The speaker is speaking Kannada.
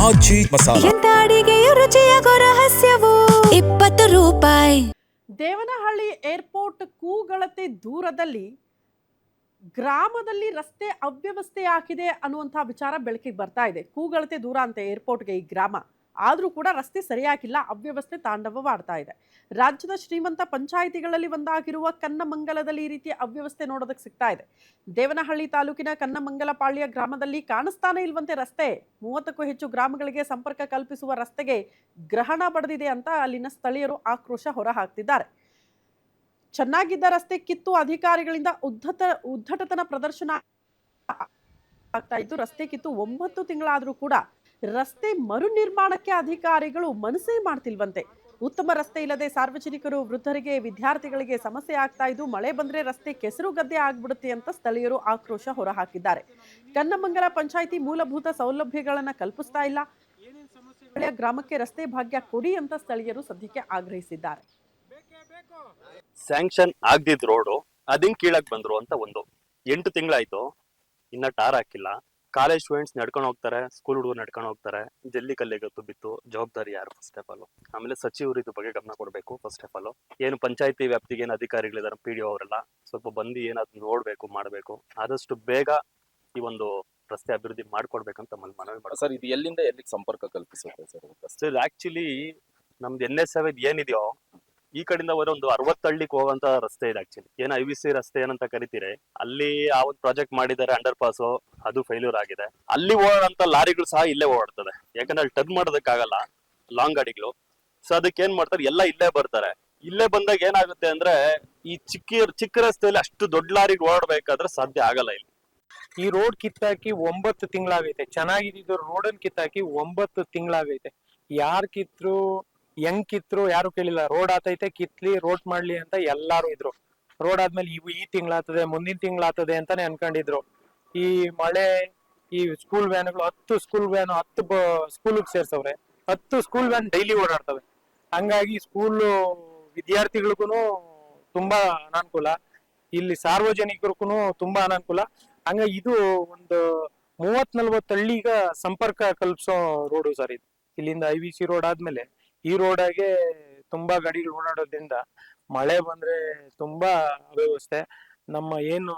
ಆಚಿ ಮಸಾಲ ಎಂತ ಅಡಿಗೆಯ ರುಚಿಯಾಗೋ ರಹಸ್ಯವು 20 ರೂಪಾಯಿ. ದೇವನಹಳ್ಳಿ ಏರ್ಪೋರ್ಟ್ ಕೂಗಳತೆ ದೂರದಲ್ಲಿ ಗ್ರಾಮದಲ್ಲಿ ರಸ್ತೆ ಅವ್ಯವಸ್ಥೆ ಆಗಿದೆ ಅನ್ನುವಂಥ ವಿಚಾರ ಬೆಳಕಿಗೆ ಬರ್ತಾ ಇದೆ. ಕೂಗಳತೆ ದೂರ ಅಂತೆ ಏರ್ಪೋರ್ಟ್ಗೆ ಈ ಗ್ರಾಮ, ಆದರೂ ಕೂಡ ರಸ್ತೆ ಸರಿಯಾಗಿಲ್ಲ, ಅವ್ಯವಸ್ಥೆ ತಾಂಡವವಾಡ್ತಾ ಇದೆ. ರಾಜ್ಯದ ಶ್ರೀಮಂತ ಪಂಚಾಯಿತಿಗಳಲ್ಲಿ ಒಂದಾಗಿರುವ ಕನ್ನಮಂಗಲದಲ್ಲಿ ಈ ರೀತಿಯ ಅವ್ಯವಸ್ಥೆ ನೋಡೋದಕ್ಕೆ ಸಿಗ್ತಾ ಇದೆ. ದೇವನಹಳ್ಳಿ ತಾಲೂಕಿನ ಕನ್ನಮಂಗಲಪಾಳ್ಯ ಗ್ರಾಮದಲ್ಲಿ ಕಾಣಿಸ್ತಾನೆ ಇಲ್ವಂತೆ ರಸ್ತೆ. 30ಕ್ಕೂ ಹೆಚ್ಚು ಗ್ರಾಮಗಳಿಗೆ ಸಂಪರ್ಕ ಕಲ್ಪಿಸುವ ರಸ್ತೆಗೆ ಗ್ರಹಣ ಬಡಿದಿದೆ ಅಂತ ಅಲ್ಲಿನ ಸ್ಥಳೀಯರು ಆಕ್ರೋಶ ಹೊರಹಾಕ್ತಿದ್ದಾರೆ. ಚೆನ್ನಾಗಿದ್ದ ರಸ್ತೆ ಕಿತ್ತು ಅಧಿಕಾರಿಗಳಿಂದ ಉದ್ದಟತನ ಪ್ರದರ್ಶನ ಆಗ್ತಾ ಇದ್ದು, ರಸ್ತೆ ಕಿತ್ತು 9 ತಿಂಗಳಾದ್ರೂ ಕೂಡ ರಸ್ತೆ ಮರು ನಿರ್ಮಾಣಕ್ಕೆ ಅಧಿಕಾರಿಗಳು ಮನಸ್ಸೇ ಮಾಡ್ತಿಲ್ವಂತೆ. ಉತ್ತಮ ರಸ್ತೆ ಇಲ್ಲದೆ ಸಾರ್ವಜನಿಕರು, ವೃದ್ಧರಿಗೆ, ವಿದ್ಯಾರ್ಥಿಗಳಿಗೆ ಸಮಸ್ಯೆ ಆಗ್ತಾ ಇದ್ದು, ಮಳೆ ಬಂದ್ರೆ ರಸ್ತೆ ಕೆಸರು ಗದ್ದೆ ಆಗ್ಬಿಡುತ್ತೆ ಅಂತ ಸ್ಥಳೀಯರು ಆಕ್ರೋಶ ಹೊರಹಾಕಿದ್ದಾರೆ. ಕನ್ನಮಂಗಲ ಪಂಚಾಯಿತಿ ಮೂಲಭೂತ ಸೌಲಭ್ಯಗಳನ್ನ ಕಲ್ಪಿಸ್ತಾ ಇಲ್ಲ, ಗ್ರಾಮಕ್ಕೆ ರಸ್ತೆ ಭಾಗ್ಯ ಕೊಡಿ ಅಂತ ಸ್ಥಳೀಯರು ಸದ್ಯಕ್ಕೆ ಆಗ್ರಹಿಸಿದ್ದಾರೆ. ಸ್ಯಾಂಕ್ಷನ್ ಆಗ್ದಿದ್ ರೋಡು ಅದಿಂಗ್ ಕೀಳಕ್ ಬಂದ್ರು ಅಂತ 8 ತಿಂಗಳಾಯ್ತು, ಇನ್ನ ಟಾರ್ ಹಾಕಿಲ್ಲ. ಕಾಲೇಜ್ ಸ್ಟೂಡೆಂಟ್ಸ್ ನಡ್ಕೊಂಡು ಹೋಗ್ತಾರೆ, ಸ್ಕೂಲ್ ಹುಡುಗರು ನಡ್ಕೊಂಡು ಹೋಗ್ತಾರೆ. ಜಲ್ಲಿ ಕಲ್ಲಿಗತ್ತು ಬಿತ್ತು, ಜವಾಬ್ದಾರಿ ಯಾರು ಫಸ್ಟ್ ಆಫ್ ಆಲ್? ಆಮೇಲೆ ಸಚಿವರು ಇದ್ರ ಬಗ್ಗೆ ಗಮನ ಕೊಡ್ಬೇಕು ಫಸ್ಟ್ ಆಫ್ ಆಲ್. ಏನು ಪಂಚಾಯತಿ ವ್ಯಾಪ್ತಿಗೆ ಏನು ಅಧಿಕಾರಿಗಳಿದ್ದಾರೆ, PDO ಅವರೆಲ್ಲ ಸ್ವಲ್ಪ ಬಂದು ಏನಾದ್ರು ನೋಡ್ಬೇಕು, ಮಾಡ್ಬೇಕು. ಆದಷ್ಟು ಬೇಗ ಈ ಒಂದು ರಸ್ತೆ ಅಭಿವೃದ್ಧಿ ಮಾಡ್ಕೊಡ್ಬೇಕಂತ ಮನವಿ ಮಾಡ್ತಾರೆ. ಸರ್, ಇದು ಎಲ್ಲಿಂದ ಎಲ್ಲಿಗೆ ಸಂಪರ್ಕ ಕಲ್ಪಿಸುತ್ತೆ ಸರ್? ಆಕ್ಚುಲಿ ನಮ್ದು NS7 ಏನಿದೆಯೋ ಈ ಕಡೆಯಿಂದ ಒಂದು 60 ಹಳ್ಳಿಗೆ ಹೋಗುವಂತ ರಸ್ತೆ ಇದೆ. ಆಕ್ಚುಲಿ ಏನು IVC ರಸ್ತೆ ಏನಂತ ಕರಿತೀರಿ, ಅಲ್ಲಿ ಆ ಒಂದು ಪ್ರಾಜೆಕ್ಟ್ ಮಾಡಿದ್ದಾರೆ, ಅಂಡರ್ ಪಾಸ್, ಅದು ಫೇಲ್ಯೂರ್ ಆಗಿದೆ. ಅಲ್ಲಿ ಓಡಾಡಂತ ಲಾರಿಗಳು ಸಹ ಇಲ್ಲೇ ಓಡಾಡ್ತದೆ, ಯಾಕಂದ್ರೆ ಅಲ್ಲಿ ಟರ್ನ್ ಮಾಡೋದಕ್ಕಾಗಲ್ಲ ಲಾಂಗ್ ಗಾಡಿಗಳು. ಸೊ ಅದಕ್ಕೆ ಏನ್ ಮಾಡ್ತಾರೆ, ಎಲ್ಲ ಇಲ್ಲೇ ಬರ್ತಾರೆ. ಇಲ್ಲೇ ಬಂದಾಗ ಏನಾಗುತ್ತೆ ಅಂದ್ರೆ, ಈ ಚಿಕ್ಕ ರಸ್ತೆಯಲ್ಲಿ ಅಷ್ಟು ದೊಡ್ಡ ಲಾರಿಗೆ ಓಡಬೇಕಾದ್ರೆ ಸಾಧ್ಯ ಆಗಲ್ಲ. ಇಲ್ಲಿ ಈ ರೋಡ್ ಕಿತ್ತಾಕಿ 9 ತಿಂಗಳಾಗೈತೆ. ಚೆನ್ನಾಗಿದ್ದು ರೋಡನ್ ಕಿತ್ತಾಕಿ 9 ತಿಂಗಳಾಗೈತೆ. ಯಾರ್ ಕಿತ್ರು, ಹೆಂಗ್ ಕಿತ್ರು ಯಾರು ಕೇಳಿಲ್ಲ. ರೋಡ್ ಆತೈತೆ, ಕಿತ್ಲಿ, ರೋಡ್ ಮಾಡ್ಲಿ ಅಂತ ಎಲ್ಲಾರು ಇದ್ರು. ರೋಡ್ ಆದ್ಮೇಲೆ ಈ ತಿಂಗಳಾಗ್ತದೆ, ಮುಂದಿನ ತಿಂಗಳಾಗ್ತದೆ ಅಂತಾನೆ ಅನ್ಕೊಂಡಿದ್ರು. ಈ ಮಳೆ, ಈ ಸ್ಕೂಲ್ ವ್ಯಾನ್ಗಳು 10 ಸ್ಕೂಲ್ ವ್ಯಾನ್ 10 ಸ್ಕೂಲ್ಗೆ ಸೇರ್ಸವ್ರೆ. 10 ಸ್ಕೂಲ್ ವ್ಯಾನ್ ಡೈಲಿ ಓಡಾಡ್ತವೆ. ಹಂಗಾಗಿ ಸ್ಕೂಲ್ ವಿದ್ಯಾರ್ಥಿಗಳಿಗೂ ತುಂಬಾ ಅನಾನುಕೂಲ, ಇಲ್ಲಿ ಸಾರ್ವಜನಿಕರಿಗೂ ತುಂಬಾ ಅನಾನುಕೂಲ. ಹಂಗಾಗಿ ಇದು ಒಂದು 30-40 ಹಳ್ಳಿಗ ಸಂಪರ್ಕ ಕಲ್ಪಿಸೋ ರೋಡು ಸರ್ ಇದು. ಇಲ್ಲಿಂದ IVC ರೋಡ್ ಆದ್ಮೇಲೆ ಈ ರೋಡಾಗೆ ತುಂಬಾ ಗಾಡಿಗಳು ಓಡಾಡೋದ್ರಿಂದ ಮಳೆ ಬಂದ್ರೆ ತುಂಬಾ ಅವ್ಯವಸ್ಥೆ. ನಮ್ಮ ಏನು